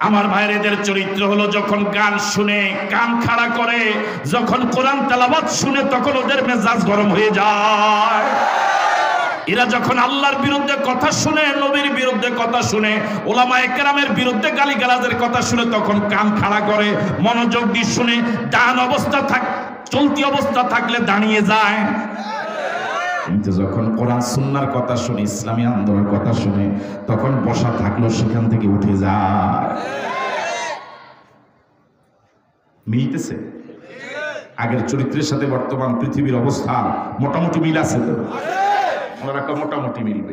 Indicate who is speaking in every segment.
Speaker 1: আমার ভাইয়ের চরিত্র হলো যখন গান শুনে কান খাড়া করে, যখন কোরআন তেলাওয়াত শুনে তখন ওদের মেজাজ গরম হয়ে যায়। এরা যখন আল্লাহর বিরুদ্ধে কথা শুনে, নবীর বিরুদ্ধে কথা শুনে, ওলামায়ে কেরামের বিরুদ্ধে গালিগালাজের কথা শুনে তখন কান খাড়া করে, মনোযোগ দিয়ে শুনে। ডান অবস্থা চলতি অবস্থা থাকলে দাঁড়িয়ে যায়, কিন্তু যখন কোরআন সুন্নাহর কথা শুনে, ইসলামী আন্দোলনের কথা শুনে, তখন বসা থাকলেও সেখান থেকে উঠে যায়। মিলতেছে? আগের চরিত্রের সাথে বর্তমান পৃথিবীর অবস্থান মোটামুটি মিল আছে তো? ওনারা মোটামুটি মিলবে।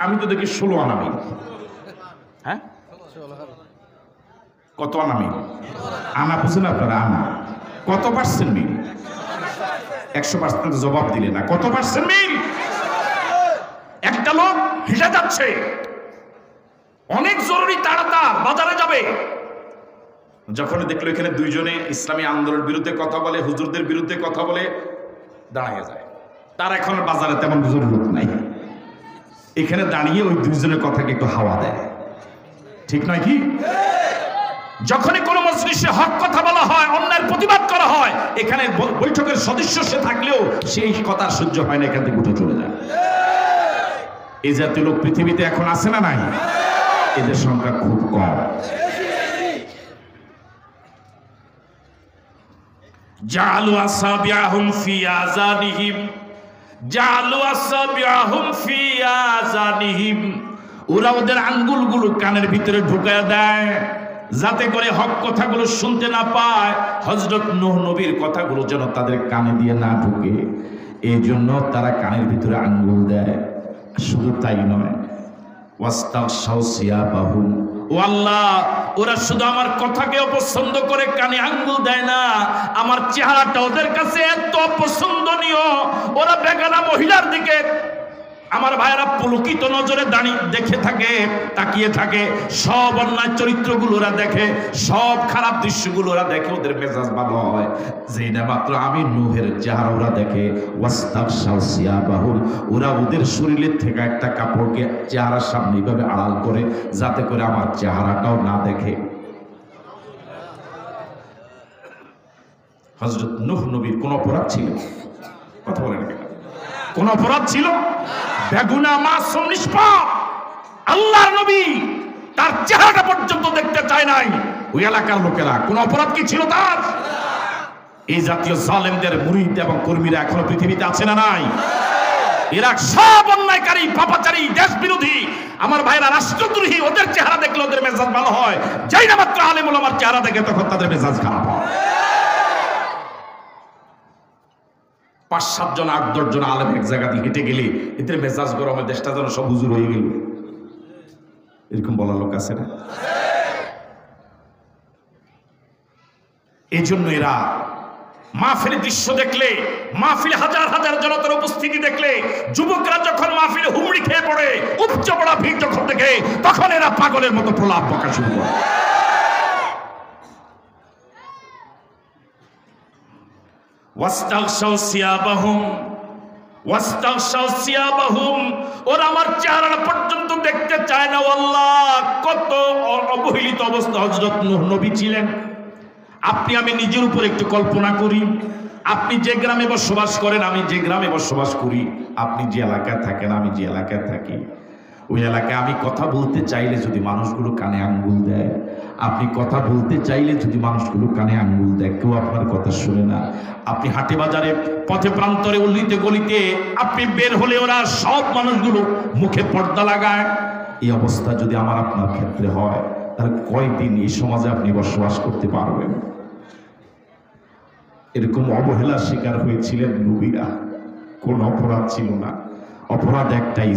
Speaker 1: আমি তো দেখি 16 আনা মিল। হ্যাঁ, কত আনা মিল? আনা বুঝেন আপনারা? আনা কত পার্সেন্ট মিল? 100% জবাব দিলে না। কত পার্সেন্ট মিল? একটা লোক হেঁটে যাচ্ছে, অনেক জরুরি তাড়াতাড়ি বাজারে যাবে, যখন দেখলো এখানে দুইজনে ইসলামী আন্দোলনের বিরুদ্ধে কথা বলে, হুজুরদের বিরুদ্ধে কথা বলে, দাঁড়িয়ে যায়। তার এখন বাজারে তেমন জরুরি লোক নাই, এখানে দাঁড়িয়ে ওই দুইজনের কথাকে একটু হাওয়া দেয়। ঠিক নয় কি? যখনই কোনো মজলিসে হক কথা বলা হয়, অন্যায়ের প্রতিবাদ করা হয়, এখানে বৈঠকের সদস্য সে থাকলেও সেই কথা সহ্য হয় না, এখান থেকে উঠে চলে যায়। এই জাতীয় লোক পৃথিবীতে এখন আছে না নাই? এদের সংখ্যা খুব কম। জালু আসাবিয়াহুম ফি আযানিহিম, জালু আসাবিয়াহুম ফি আযানিহিম, ওরা ওদের আঙ্গুলগুলো কানের ভিতরে ঢুকায় দেয় যাতে করে হক কথাগুলো শুনতে না পায়, হযরত নূহ নবীর কথাগুলো যেন তাদের কানে দিয়ে না ঢুকে, এই জন্য তারা কানের ভিতরে আঙ্গুল দেয়। শুধু তাই নয়, ওয়াস্তাগশাউ সিয়াবাহুম, ও আল্লাহ, ওরা শুধু আমার কথাকে অপছন্দ করে কানে আঙ্গুল দেয় না, আমার চেহারাটা ওদের কাছে এত অপছন্দনীয়, ওরা বেগানা মহিলার দিকে আমার ভাইয়েরা পুলকিত নজরে দাঁড়িয়ে দেখে থাকে, তাকিয়ে থাকে, সব অন্যায় চরিত্রগুলো ওরা দেখে, সব খারাপ দৃশ্যগুলো ওরা দেখে, ওদের মেজাজ ভালো হয়। যেই না মাত্র আমি নূহের চেহারা ওরা দেখে, ওয়াস্তাগশাউ সিয়াবাহুম, ওরা ওদের শরীরের থেকে একটা কাপড়কে চেহারার সামনে এইভাবে আড়াল করে যাতে করে আমার চেহারাটাও না দেখে। হযরত নূহ নবীর কোন অপরাধ ছিল? কথা বলেন কেন? কোন অপরাধ ছিল? বেগুনা মাসুম নিষ্পাপ আল্লাহর নবী তার চেহারাটা পর্যন্ত দেখতে চায় নাই। ওই এলাকার লোকেরা কোন অপরাধ কি ছিল তার? এই জাতীয় জালেমদের মুরিদ এবং কর্মীরা এখনো পৃথিবীতে আছে না নাই? এরা সব অন্যায়কারী, পাপাচারী, দেশ বিরোধী, আমার ভাইরা রাষ্ট্রদ্রোহী। ওদের চেহারা দেখলে ওদের মেজাজ ভালো হয়, যাই না মাত্র আলেম ওলামার চেহারা দেখে তখন তাদের মেজাজ খারাপ হয়। 5-7 জন 8-10 জন আলেম এক জায়গা দিয়ে হেঁটে গেলে এদের মেজাজ গরমে দেশটা যেন সব হুজুর হয়ে গেল, এরকম বলার লোক আছে না? এই জন্য এরা মাহফিলের দৃশ্য দেখলে, মাহফিলে হাজার হাজার জনতার উপস্থিতি দেখলে, যুবকরা যখন মাহফিলে হুমড়ি খেয়ে পড়ে, উপচে পড়া ভিড় যখন দেখে, তখন এরা পাগলের মতো প্রলাপ বকা শুরু করে। ওয়াস্তাগশাউ সিয়াবাহুম, ওয়াস্তাগশাউ সিয়াবাহুম, ওরা আমার চেহারা পর্যন্ত দেখতে চায় না। আল্লাহ, কত অবহেলিত অবস্থা হযরত নূহ নবী ছিলেন। আপনি আমি নিজের উপর একটু কল্পনা করি, আপনি যে গ্রামে বসবাস করেন, আমি যে গ্রামে বসবাস করি, আপনি যে এলাকায় থাকেন, আমি যে এলাকায় থাকি, ওই এলাকায় আমি কথা বলতে চাইলে যদি মানুষগুলো কানে আঙ্গুল দেয়, আপনি কথা বলতে চাইলে যদি মানুষগুলো কানে আঙ্গুল দেয়, কেউ আপনার কথা শুনে না। আপনি হাটে বাজারে, পথে প্রান্তরে, অলিতে গলিতে আপনি বের হলে ওরা সব মানুষগুলো মুখে পর্দা লাগায়। এই অবস্থা যদি আমার আপনার ক্ষেত্রে হয়, তাহলে কয়দিন এই সমাজে আপনি বসবাস করতে পারবেন? এরকম অবহেলার শিকার হয়েছিলেন নবীরা, কোন অপরাধ ছিল না, অপরাধ একটাই।